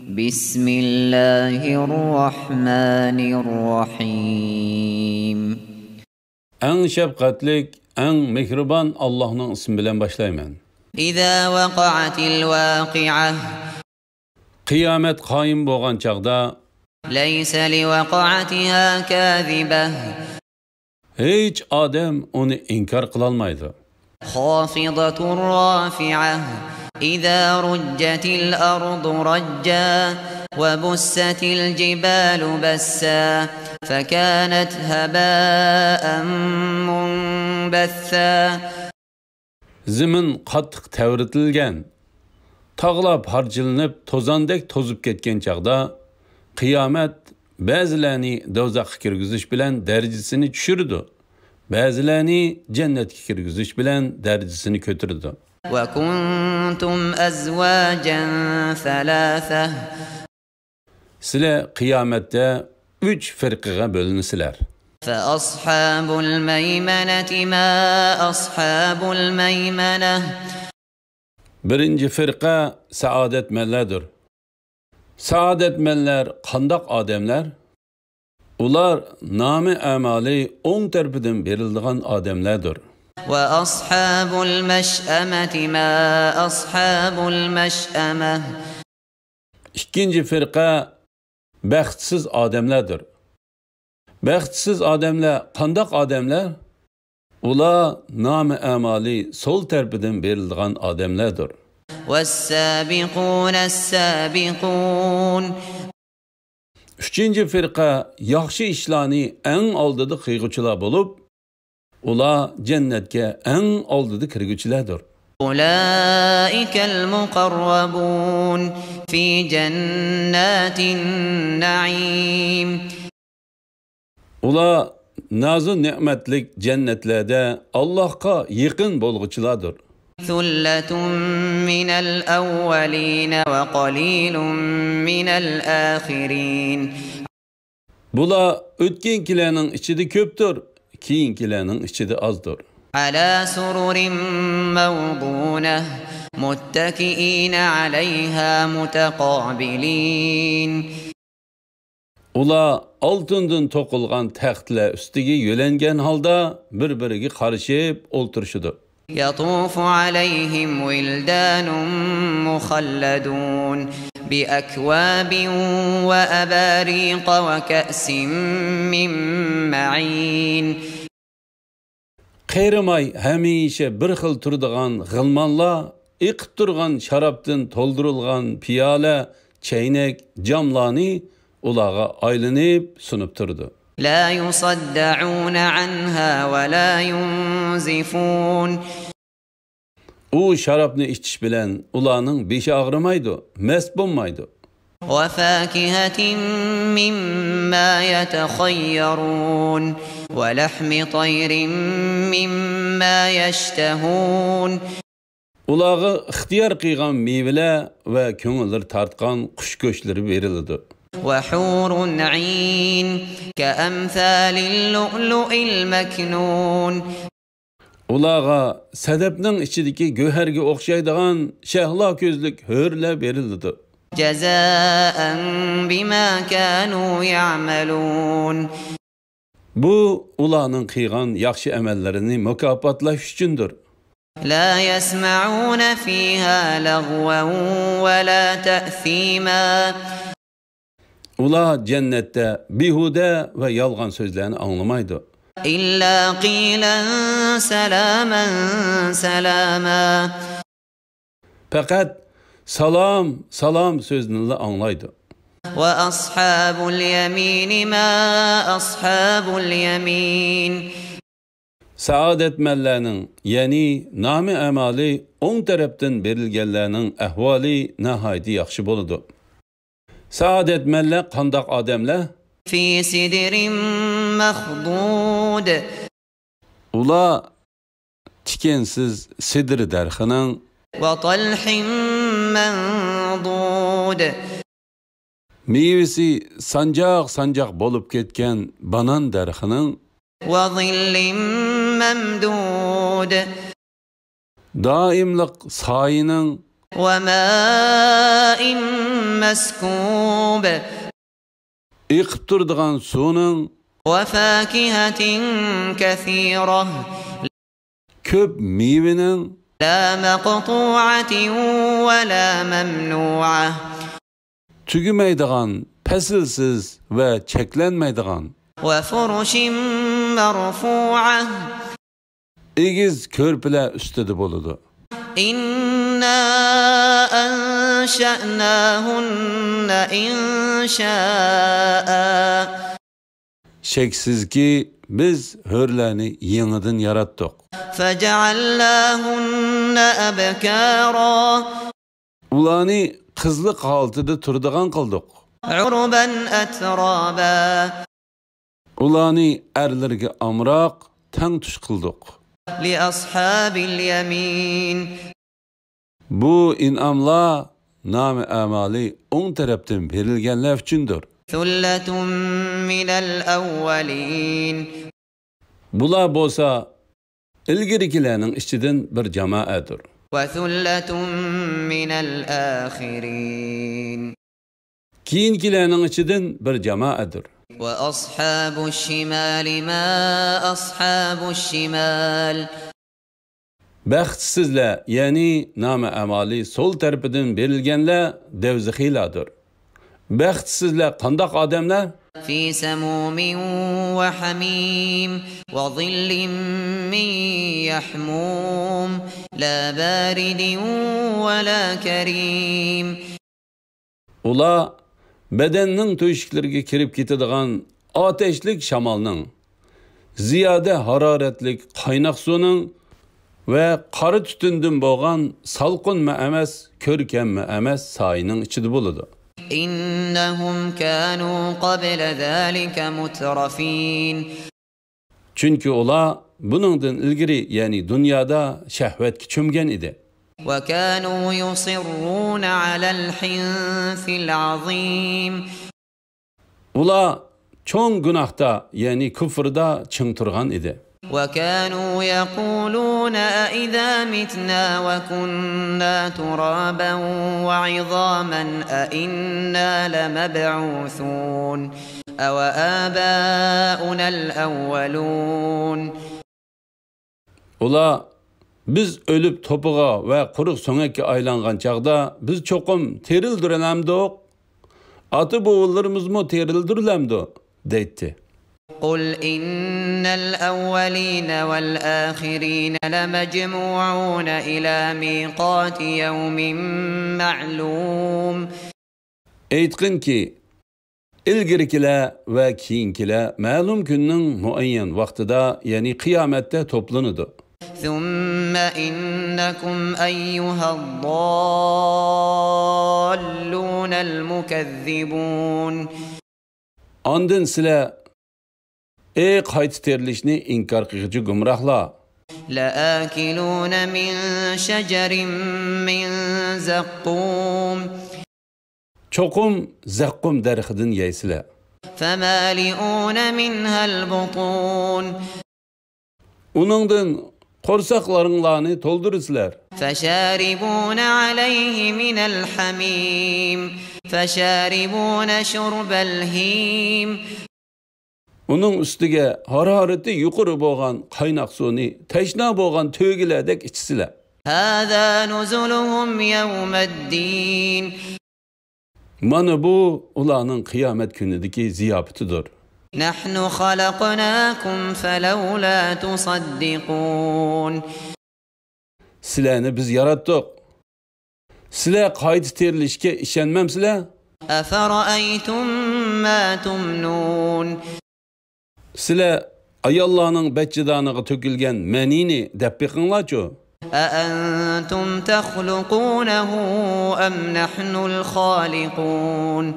بسم الله الرحمن الرحيم. En şefkatlik, en mehriban Allah'ın ismi bilen başlayman. إذا وقعت الواقعة Kıyamet kayım boğan çağda ليس لوقعتها كاذبة hiç adam onu inkar kılalmaydı. خافضة رافعة إذا رجت الأرض رجا وبست الجبال بسا فكانت هباء منبثا. Zimin qattiq tevritilgen, tağlar parçalanıp tozandek tozup ketken çağda kıyamet bazılarını dozakka kirgizish bilen derecesini düşürdü. Bazılarını cennetke kirgizish bilen derecesini kötürdü. وَكُنْتُمْ أَزْوَاجًا ثَلَاثَةً. Sizler kıyamette 3 firqaga bölünsizler. فَأَصْحَابُ الْمَيْمَنَةِ مَا أَصْحَابُ الْمَيْمَنَةِ. Birinci firqa saadetmenlerdir. Saadetmenler qandaq adamlar? Ular nami amali o'ng tarafından berildigan adamlardir. وَأَصْحَابُ الْمَشْأَمَةِ مَا أَصْحَابُ الْمَشْأَمَةِ. İkinci firqa baxtsiz adamlardir. Baxtsiz adamlar qandaq adamlar? Ular nami amali sol tarafından berildigan adamlardir. وَالسَّابِقُونَ السَّابِقُونَ. Üçüncü firqa yaxshi ishlarni eng oldida qilguvchilar bo'lib, ular jannatga eng oldida kirguvchilardir. أولئك المقربون في جنات النعيم. Ular nazu ne'matlik jannatlarda Allohga yaqin bo'lg'uchilardir. ثلة من الأولين وقليل من الآخرين. Bular o'tgankilarning ichida ko'pdir, keyinkilarning ichida azdir. على سرر موضونة متكئين عليها متقابلين. Ular oltindan to'qilgan taxtlar ustiga yo'langan holda bir-biriga qarashib o'ltirishidir. يطوف عليهم ولدان مخلدون بأكواب وأباريق وكأس من معين. Qeyrimay hamisha bir xil turadigan g'ilmonlar, iqib turgan sharobdan to'ldirilgan piyola, chaynak, jamlarni ularga aylanib sunib turdi. لا يصدعون عنها ولا ينزفون. U sharobni ichish bilan ularning beshi og'rimaydi, mast bo'lmaydi. وفاكهة مما يتخيرون ولحم طير مما يشتهون. Ularga ixtiyor qilgan mevalar va ko'ngillar tartgan qush go'shtlari beriladi. وحور عين كأمثال اللؤلؤ المكنون. Ularga sadabning ichidagi go'harga o'xshaydigan shahlo ko'zlik hurlar beriladi. جزاء بما كانوا يعملون. Bu ularning qilgan yaxshi amallarini mukofotlash uchundir. لا يسمعون فيها لغوا ولا تأثيما. Ular jannatda behuda va yolg'on so'zlarni anglamaydi. إلا قيلا سلاما سلاما. Faqat salom, salom so'zni anglaydi. وأصحاب اليمين ما أصحاب اليمين. Saadetmenlerning, ya'ni nami amali o'ng tarafdan berilganlarning ahvoli nihoyatda yaxshi bo'ladi. Saadetmenlar qandoq odamlar? في سدر مخضود. Ular tikensiz sidr darxining وطلح منضود. mevasi sanjaq bo'lib ketgan banan darxining وظل ممدود. doimliq soyining وماء مسكوب Iqib turdigan suning, وفاكهة كثيرة köp meyvenin, لا مقطوعة ولا ممنوعة tügümeydigan, pesilsiz ve çeklenmeydigan, وفرش مرفوعة egiz körpüle üstede boludu. إنا أنشأناهن إنشاء Şeksiz biz hörlerini yeniden yarattık. فجعلناهن أبكارا Ulanı kızlık altıda turduğan kıldık. عربا أترابا Ulanı erlerge amrak, ten tuş kıldık. لأصحاب اليمين Bu inamla nam-ı amali on taraftan verilgenler üçündür. ثلة من الأولين Bula bolsa ilgirikilerinin içinden bir cemaatdir. وثلة من الآخرين Kiyinkilerinin içinden bir cemaatdir. وأصحاب الشمال ما أصحاب الشمال Baxtsizler, yani nam-ı amali sol tarafından verilgenler devzihiladır. Baxtsizler qandaq adamlar? في سموم وحميم وظل من يحموم لا بارد ولا كريم Ula bedenning to'shiklariga kirib ketadigan ateşlik shamalning, ziyada haroratlik qaynoq suvning va qora tutundan bo'lgan salqinma emas, ko'rkamma emas soyining ichida bo'ladi. إنهم كانوا قبل ذلك مترفين Chunki ular buningdan ilgari, ya'ni dunyoda shahvatga cho'mgan edi. وكانوا يصرون على الحنث العظيم Ular cho'ng gunohda, ya'ni kufrda ching turgan edi. وكانوا يقولون أإذا متنا وكنا ترابا وعظاما أإنا لمبعوثون أو آباؤنا الأولون Ular biz ölüp topuğa ve quruq so'ngakka aylangan chaqda biz cho'qim terildirelamdiq. Ati bo'g'illarimiz-mu terildirlamdi deydi. قل إن الأولين والآخرين لمجموعون إلى ميقات يوم معلوم Aytqin ki, ilgirikilar va keyinkilar ma'lum kunning muayyan vaqtida, ya'ni qiyomatda to'planadi. ثم إنكم أيها الضالون المكذبون Ondan sizlar ey qayta terilishni inkor qiluvchi gumrohlar, لآكلون من شجر من زقوم cho'qim zaqqum daraxidan yeysizlar. فمالئون منها البطون Uningdan qo'rsaqlaringlarni to'ldirsizlar. فشاربون عليه من الحميم فشاربون شرب الهيم Uning ustiga harorati yuqori bo'lgan qaynoq suvni tashna bo'lgan to'gilardek ichsizlar. هذا نزلهم يوم الدين Mana bu ularning qiyomat kunidagi ziyofatidir. نحن خلقناكم فلولا تصدقون Sizlarni biz yaratdik. Sizlar qayta terilishga ishonmamsizlar? أفرأيتم ما تمنون Sizlar ayollarning bachchadoniga to'kilgan manini deb beqinglarchu. أأنتم تخلقونه أم نحن الخالقون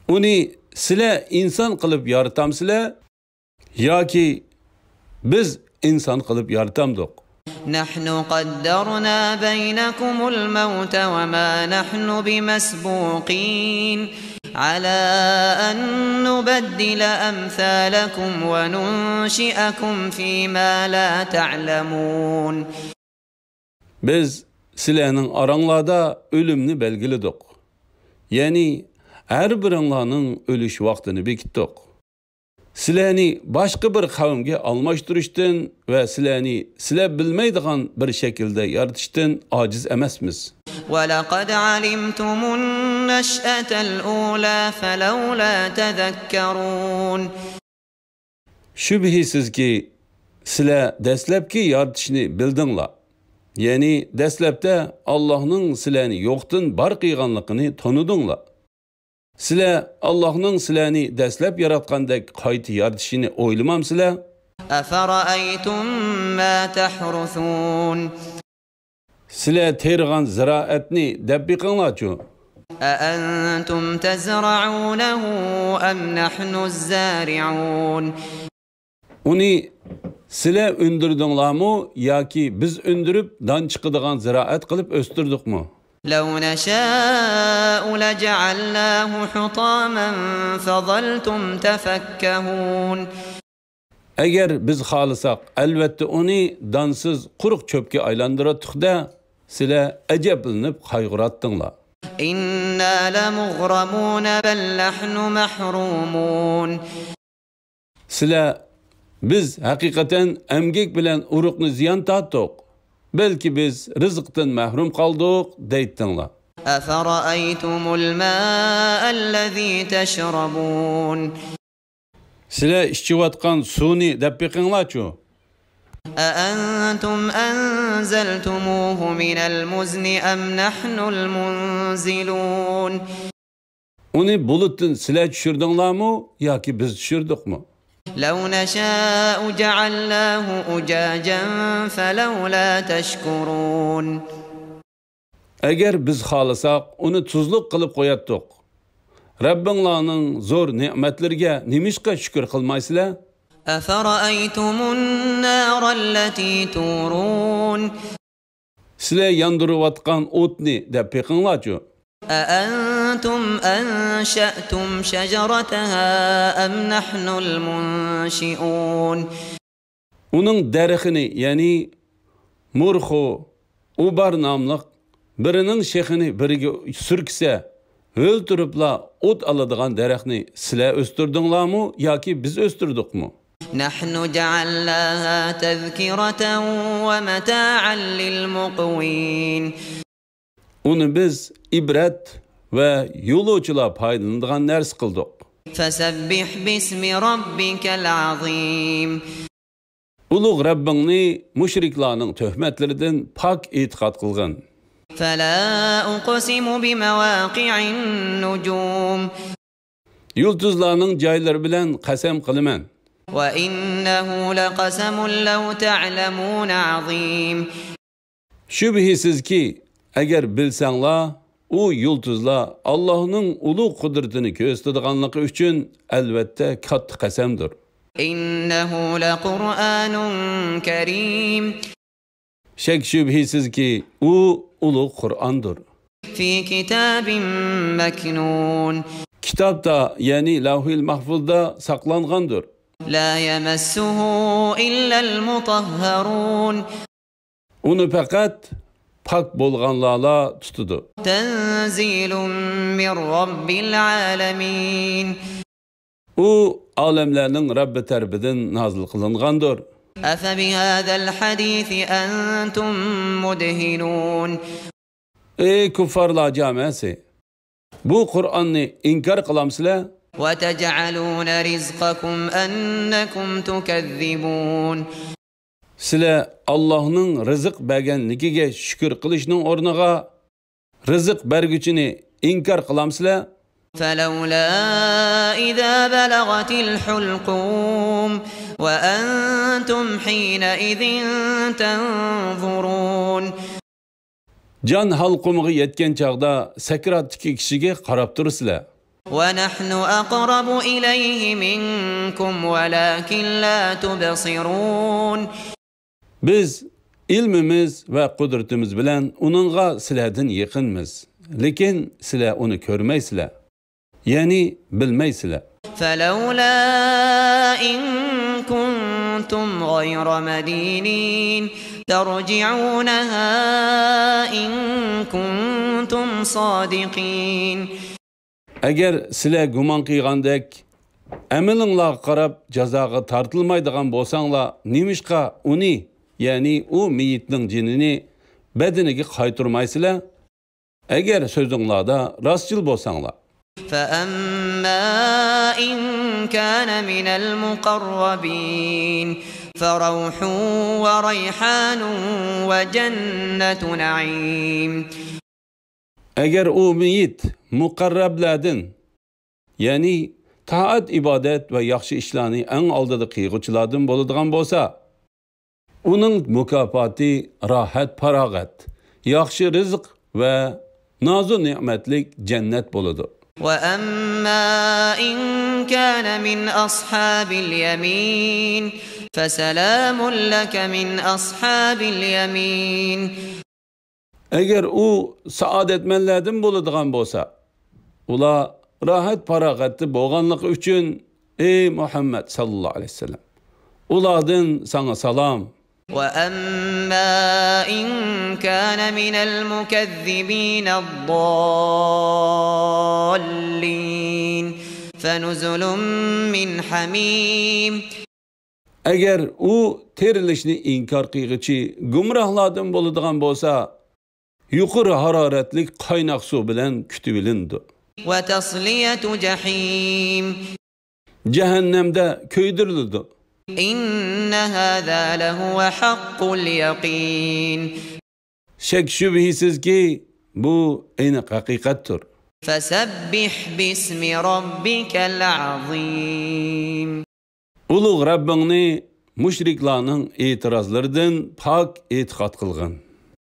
Uni sizlar inson qilib yaratamsizlar yoki biz inson qilib yaratamdik? نحن قدرنا بينكم الموت وما نحن بمسبوقين على أن نبدل أمثالكم وننشئكم فيما لا تعلمون Biz Sizlerning aranglarda ölümni belgiledik. Yani her biringlarning ölüş vaqtini bekitdik. Sizlerni başka bir kavimge almashtırışdan ve sizler bilmeydigan bir şekilde yaratışdan aciz emasmiz. وَلَقَدْ عَلِمْتُمُ النَّشْأَةَ الْأُولَى فَلَوْلَا تَذَكَّرُونَ Şübhisiz ki sizler dastlabki yaratışni bildinglar. Yani dastlabda Allah'ning sizlarni yo'qdan bar qilganligini tanidinglar. Sizler Allah'ning sizlarni dastlab yaratgandek qayta yaratishini o'ylamamsizlar? أَفَرَأَيْتُمْ مَا تَحْرُثُونَ Sizler tergan ziraatni deb biqinglarchu. أَأَنْتُمْ تَزْرَعُونَهُ أَمْ نَحْنُ الزَّارِعُونَ Uni sizler öndürdinglarmi yoki biz öndürüp dan chiqadigan ziraat qilib o'stirdikmi? لَوْ نَشَاءُ لَجَعَلْنَاهُ حُطَامًا فَظَلْتُمْ تَفَكَّهُونَ Agar biz xohlasak, albatta uni dansiz quruq cho'pga aylantiratdik-da, sizlar ajablanib qayg'uratdinglar. إِنَّا لَمُغْرَمُونَ بَلْ نَحْنُ مَحْرُومُونَ Sizlar biz haqiqatan emgek bilan uruqni ziyon tortdik. Belki biz rizqdan mahrum qoldik, deytdinglar. أَفَرَأَيْتُمُ الْمَاءَ الَّذِي تَشْرَبُونَ Sizlar ichayotgan suvni deb biqinglarchu. أَأَنْتُمْ أَنزَلْتُمُوهُ مِنَ الْمُزْنِ أَمْ نَحْنُ الْمُنزِلُونَ Uni bulutdan sizlar tushirdinglarmi yoki biz tushirdikmi? لَوْ نَشَاءُ جَعَلْنَاهُ أُجَاجًا فَلَوْلَا تَشْكُرُونَ Agar biz xohlasak, uni tuzluq qilib qo'yatdik. Rabbinglarning zo'r ne'matlariga nimishqa shukr qilmaysizlar? أَفَرَأَيْتُمُ النَّارَ الَّتِي تُورُونَ Sizlar yandırıvatgan o'tni deb biqinglarchu. أَأَنْتُمْ أَنشَأْتُمْ شَجَرَتَهَا أَمْ نَحْنُ الْمُنشِئُونَ Uning darixini, ya'ni murxu, ubar nomliq birining shexini biriga surksa, o'ltiribla o't oladigan daraxtni sizlar o'stirdinglarmi yoki biz o'stirdikmi? نحن جعلناها تذكرة ومتاعا للمقوين Uni biz ibrat va yo'lovchilar foydalanadigan narsa qildik. فسبح باسم ربك العظيم Ulug' Rabbingni mushriklarning tuhmatlaridan pok e'tiqod qilgan. فلا أقسم بمواقع النجوم Yulduzlarning joylari bilan qasam qilaman. وإنه لقسم لو تعلمون عظيم Shubhisizki, agar bilsanglar, u yulduzlar Allohning ulug' qudratini ko'rsatadiganligi uchun albatta katta qasamdir. إنه لقرآن كريم Shak shubhisizki, u ulug' Qur'ondir. في كتاب مكنون Kitobda, ya'ni Lavhul Mahfuzda saqlangandir. لا يمسه إلا المطهرون Uni faqat pok bo'lganlarla tutadi. تنزيل من رب العالمين U olamlarning Rabbi tarafidan nozil qilingandir. أفبهذا الحديث أنتم مدهنون Ey kuffarlar jamoasi, bu Qur'onni inkor qilamsizlar? وتجعلون رزقكم أنكم تكذبون Sizlar Allohning rizq berganligiga shukr qilishning o'rniga rizq berguchini inkor qilamsizlar? فلولا إذا بلغت الحلقوم وأنتم حينئذ تنظرون Jon halqumiga yetgan chaqda sakratdagi kishiga qarab turibsizlar. ونحن أقرب إليه منكم ولكن لا تبصرون Biz ilmimiz va qudratimiz bilan uningga sizlardan yaqinmiz. Lekin sizlar uni ko'rmaysizlar. Ya'ni bilmaysizlar. فلولا إن كنتم غير مدينين ترجعونها إن كنتم صادقين. Agar sizlar gumon qilgandek amalinglarga qarab jazoga tortilmaydigan bo'lsanglar, nimishqa uni, ya'ni u meyitning jinini badaniga qaytarmaysizlar? Agar so'zinglarda rostchil bo'lsanglar. فأما إن كان من المقربين فروح وريحان وجنة نعيم. Agar u meyit muqarrablardan, ya'ni taat, ibodat va yaxshi ishlarni eng oldida qilguvchilardan bo'ladigan bo'lsa, uning mukofoti rohat, farog'at, yaxshi rizq va nozu ne'matlik jannat bo'ladi. وأما إن كان من أصحاب اليمين فسلام لك من أصحاب اليمين. Agar u saodatmanlardan bo'ladigan bo'lsa, ular rohat farog'atli bo'lganligi uchun ey Muhammad sallallohu alayhi vasallam, ulardan sana salom. وأما إن كان من المكذبين الضالين فنزل من حميم. Agar u terilishni inkor qilg'ichi gumrohlardan bo'ladigan bo'lsa, yuqori haroratli qaynoq suv bilan kutib olindi. وتصلية جحيم. Jahannamda kuydirildi. إن هذا لهو حق اليقين. Shak shubhisizki bu aniq haqiqatdir. فسبح باسم ربك العظيم. Ulug' Rabbingni mushriklarning e'tirozlaridan pok e'tiqod qilgan.